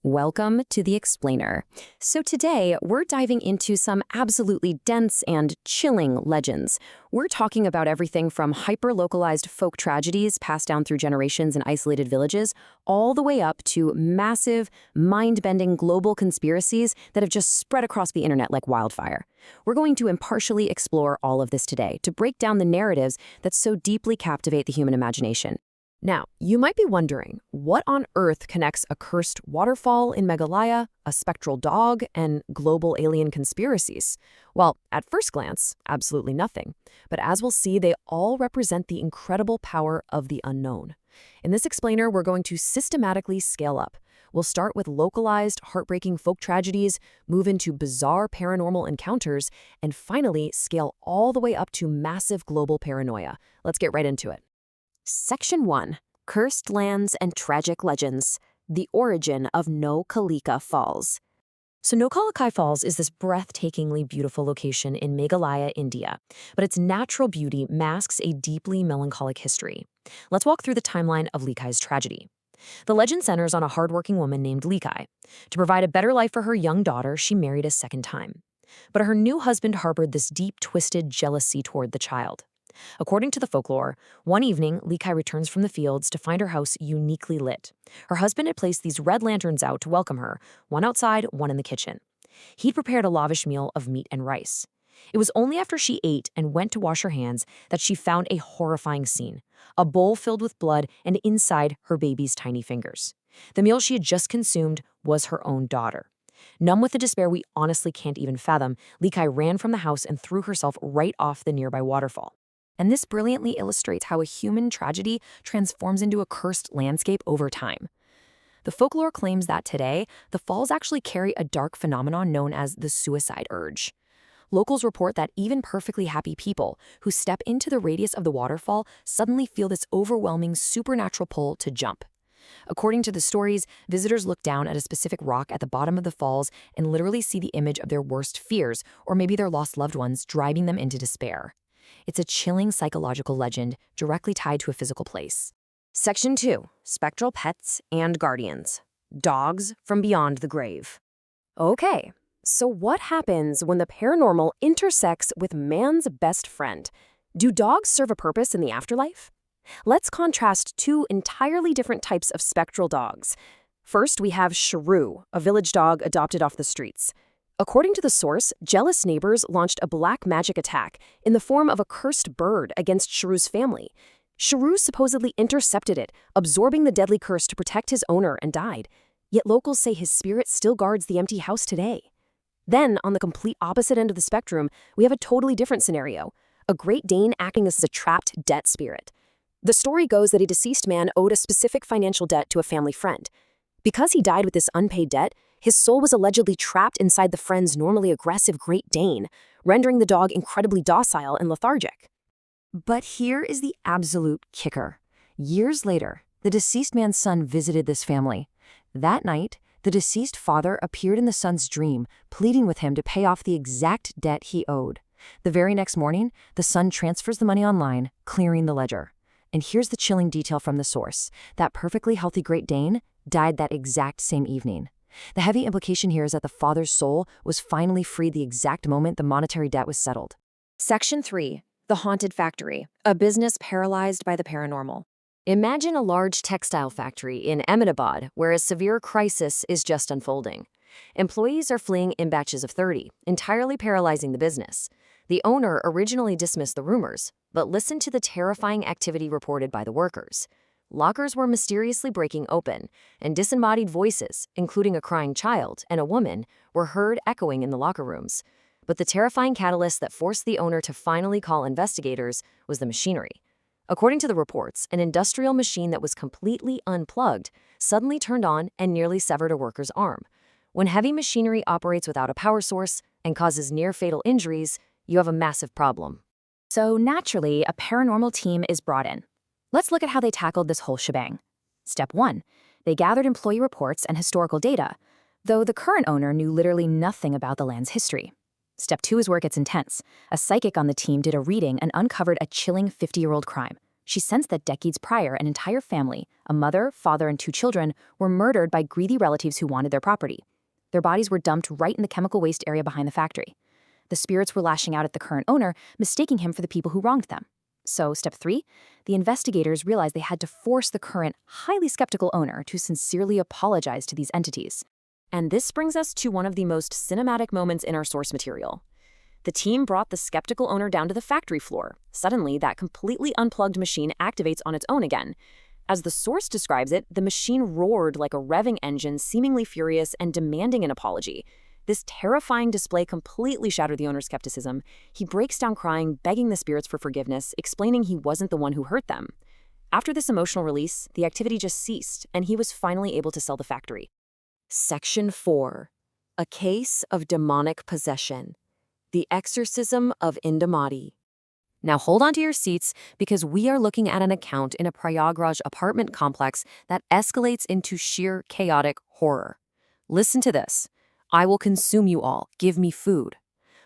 Welcome to The Explainer. So today, we're diving into some absolutely dense and chilling legends. We're talking about everything from hyper-localized folk tragedies passed down through generations in isolated villages, all the way up to massive, mind-bending global conspiracies that have just spread across the internet like wildfire. We're going to impartially explore all of this today to break down the narratives that so deeply captivate the human imagination. Now, you might be wondering, what on earth connects a cursed waterfall in Meghalaya, a spectral dog, and global alien conspiracies? Well, at first glance, absolutely nothing. But as we'll see, they all represent the incredible power of the unknown. In this explainer, we're going to systematically scale up. We'll start with localized, heartbreaking folk tragedies, move into bizarre paranormal encounters, and finally scale all the way up to massive global paranoia. Let's get right into it. Section 1. Cursed Lands and Tragic Legends. The Origin of Nokalika Falls. So Nokalika Falls is this breathtakingly beautiful location in Meghalaya, India, but its natural beauty masks a deeply melancholic history. Let's walk through the timeline of Likai's tragedy. The legend centers on a hardworking woman named Likai. To provide a better life for her young daughter, she married a second time. But her new husband harbored this deep, twisted jealousy toward the child. According to the folklore, one evening, Likai returns from the fields to find her house uniquely lit. Her husband had placed these red lanterns out to welcome her, one outside, one in the kitchen. He'd prepared a lavish meal of meat and rice. It was only after she ate and went to wash her hands that she found a horrifying scene, a bowl filled with blood and inside her baby's tiny fingers. The meal she had just consumed was her own daughter. Numb with the despair we honestly can't even fathom, Likai ran from the house and threw herself right off the nearby waterfall. And this brilliantly illustrates how a human tragedy transforms into a cursed landscape over time. The folklore claims that today, the falls actually carry a dark phenomenon known as the suicide urge. Locals report that even perfectly happy people who step into the radius of the waterfall suddenly feel this overwhelming supernatural pull to jump. According to the stories, visitors look down at a specific rock at the bottom of the falls and literally see the image of their worst fears, or maybe their lost loved ones, driving them into despair. It's a chilling psychological legend directly tied to a physical place. Section 2. Spectral Pets and Guardians. Dogs from Beyond the Grave. Okay, so what happens when the paranormal intersects with man's best friend? Do dogs serve a purpose in the afterlife? Let's contrast two entirely different types of spectral dogs. First, we have Shrew, a village dog adopted off the streets. According to the source, jealous neighbors launched a black magic attack in the form of a cursed bird against Shrew's family. Shrew supposedly intercepted it, absorbing the deadly curse to protect his owner, and died. Yet locals say his spirit still guards the empty house today. Then, on the complete opposite end of the spectrum, we have a totally different scenario, a Great Dane acting as a trapped debt spirit. The story goes that a deceased man owed a specific financial debt to a family friend. Because he died with this unpaid debt, his soul was allegedly trapped inside the friend's normally aggressive Great Dane, rendering the dog incredibly docile and lethargic. But here is the absolute kicker. Years later, the deceased man's son visited this family. That night, the deceased father appeared in the son's dream, pleading with him to pay off the exact debt he owed. The very next morning, the son transfers the money online, clearing the ledger. And here's the chilling detail from the source. That perfectly healthy Great Dane died that exact same evening. The heavy implication here is that the father's soul was finally freed the exact moment the monetary debt was settled. Section 3. The Haunted Factory, a business paralyzed by the paranormal. Imagine a large textile factory in Ahmedabad where a severe crisis is just unfolding. Employees are fleeing in batches of 30, entirely paralyzing the business. The owner originally dismissed the rumors, but listen to the terrifying activity reported by the workers. Lockers were mysteriously breaking open, and disembodied voices, including a crying child and a woman, were heard echoing in the locker rooms. But the terrifying catalyst that forced the owner to finally call investigators was the machinery. According to the reports, an industrial machine that was completely unplugged suddenly turned on and nearly severed a worker's arm. When heavy machinery operates without a power source and causes near-fatal injuries, you have a massive problem. So naturally, a paranormal team is brought in. Let's look at how they tackled this whole shebang. Step 1. They gathered employee reports and historical data, though the current owner knew literally nothing about the land's history. Step 2 is where it gets intense. A psychic on the team did a reading and uncovered a chilling 50-year-old crime, She sensed that decades prior, an entire family, a mother, father, and 2 children, were murdered by greedy relatives who wanted their property. Their bodies were dumped right in the chemical waste area behind the factory. The spirits were lashing out at the current owner, mistaking him for the people who wronged them. So, step 3, the investigators realized they had to force the current, highly skeptical owner to sincerely apologize to these entities. And this brings us to one of the most cinematic moments in our source material. The team brought the skeptical owner down to the factory floor. Suddenly, that completely unplugged machine activates on its own again. As the source describes it, the machine roared like a revving engine, seemingly furious and demanding an apology. This terrifying display completely shattered the owner's skepticism. He breaks down crying, begging the spirits for forgiveness, explaining he wasn't the one who hurt them. After this emotional release, the activity just ceased, and he was finally able to sell the factory. Section 4. A case of demonic possession. The exorcism of Indamati. Now hold on to your seats because we are looking at an account in a Prayagraj apartment complex that escalates into sheer chaotic horror. Listen to this. I will consume you all. Give me food.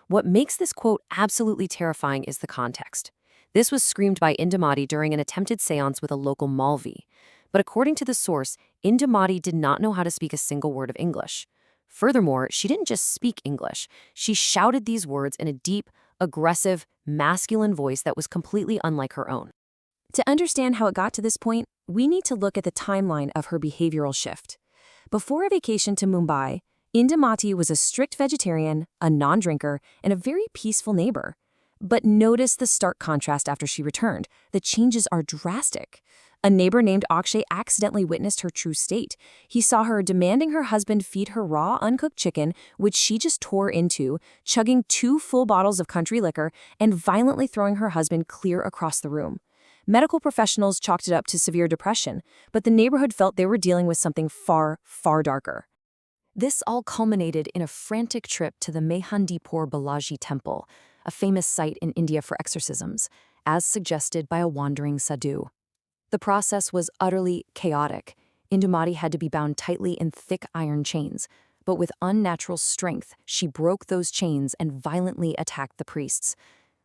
What makes this quote absolutely terrifying is the context. This was screamed by Indamati during an attempted seance with a local Malvi. But according to the source, Indamati did not know how to speak a single word of English. Furthermore, she didn't just speak English. She shouted these words in a deep, aggressive, masculine voice that was completely unlike her own. To understand how it got to this point, we need to look at the timeline of her behavioral shift. Before a vacation to Mumbai, Indamati was a strict vegetarian, a non-drinker, and a very peaceful neighbor. But notice the stark contrast after she returned. The changes are drastic. A neighbor named Akshay accidentally witnessed her true state. He saw her demanding her husband feed her raw, uncooked chicken, which she just tore into, chugging 2 full bottles of country liquor, and violently throwing her husband clear across the room. Medical professionals chalked it up to severe depression, but the neighborhood felt they were dealing with something far, far darker. This all culminated in a frantic trip to the Mehandipur Balaji temple, a famous site in India for exorcisms, as suggested by a wandering sadhu. The process was utterly chaotic. Indamati had to be bound tightly in thick iron chains, but with unnatural strength, she broke those chains and violently attacked the priests.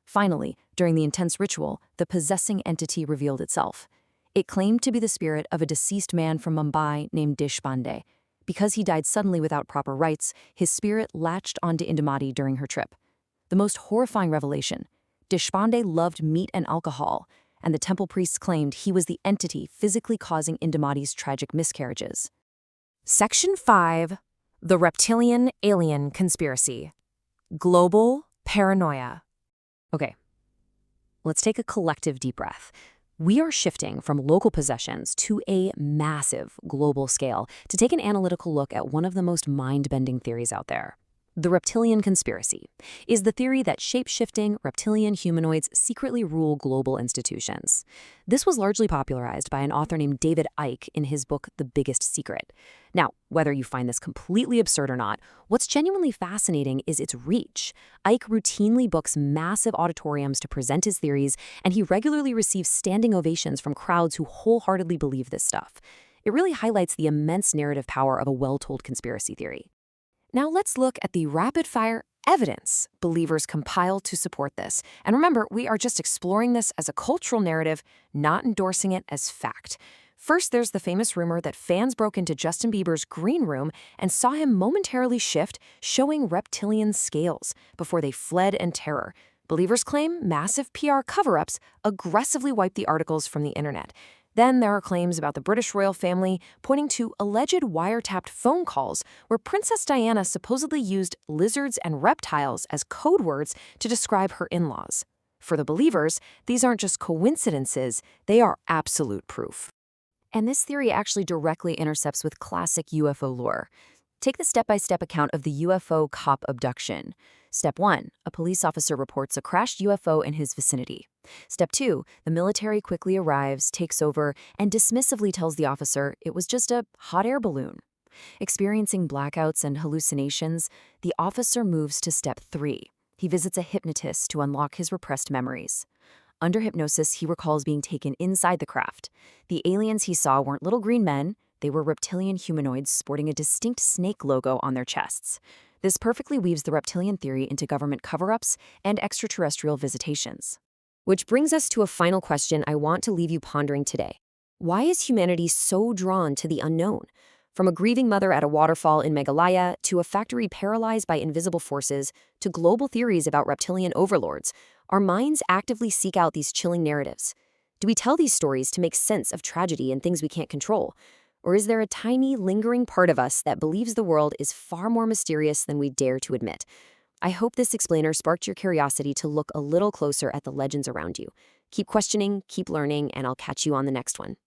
Finally, during the intense ritual, the possessing entity revealed itself. It claimed to be the spirit of a deceased man from Mumbai named Deshpande. Because he died suddenly without proper rites, his spirit latched onto Indamati during her trip. The most horrifying revelation: Deshpande loved meat and alcohol, and the temple priests claimed he was the entity physically causing Indamati's tragic miscarriages. Section 5. The Reptilian Alien Conspiracy. Global Paranoia. Okay, let's take a collective deep breath. We are shifting from local possessions to a massive global scale to take an analytical look at one of the most mind-bending theories out there. The reptilian conspiracy is the theory that shape-shifting reptilian humanoids secretly rule global institutions. This was largely popularized by an author named David Icke in his book, The Biggest Secret. Now, whether you find this completely absurd or not, what's genuinely fascinating is its reach. Icke routinely books massive auditoriums to present his theories, and he regularly receives standing ovations from crowds who wholeheartedly believe this stuff. It really highlights the immense narrative power of a well-told conspiracy theory. Now let's look at the rapid-fire evidence believers compile to support this. And remember, we are just exploring this as a cultural narrative, not endorsing it as fact. First, there's the famous rumor that fans broke into Justin Bieber's green room and saw him momentarily shift, showing reptilian scales, before they fled in terror. Believers claim massive PR cover-ups aggressively wiped the articles from the internet. Then there are claims about the British royal family pointing to alleged wiretapped phone calls where Princess Diana supposedly used lizards and reptiles as code words to describe her in-laws. For the believers, these aren't just coincidences, they are absolute proof. And this theory actually directly intercepts with classic UFO lore. Take the step-by-step account of the UFO cop abduction. Step 1, a police officer reports a crashed UFO in his vicinity. Step 2, the military quickly arrives, takes over, and dismissively tells the officer it was just a hot air balloon. Experiencing blackouts and hallucinations, the officer moves to step 3. He visits a hypnotist to unlock his repressed memories. Under hypnosis, he recalls being taken inside the craft. The aliens he saw weren't little green men, they were reptilian humanoids sporting a distinct snake logo on their chests. This perfectly weaves the reptilian theory into government cover-ups and extraterrestrial visitations. Which brings us to a final question I want to leave you pondering today. Why is humanity so drawn to the unknown? From a grieving mother at a waterfall in Meghalaya, to a factory paralyzed by invisible forces, to global theories about reptilian overlords, our minds actively seek out these chilling narratives. Do we tell these stories to make sense of tragedy and things we can't control? Or is there a tiny, lingering part of us that believes the world is far more mysterious than we dare to admit? I hope this explainer sparked your curiosity to look a little closer at the legends around you. Keep questioning, keep learning, and I'll catch you on the next one.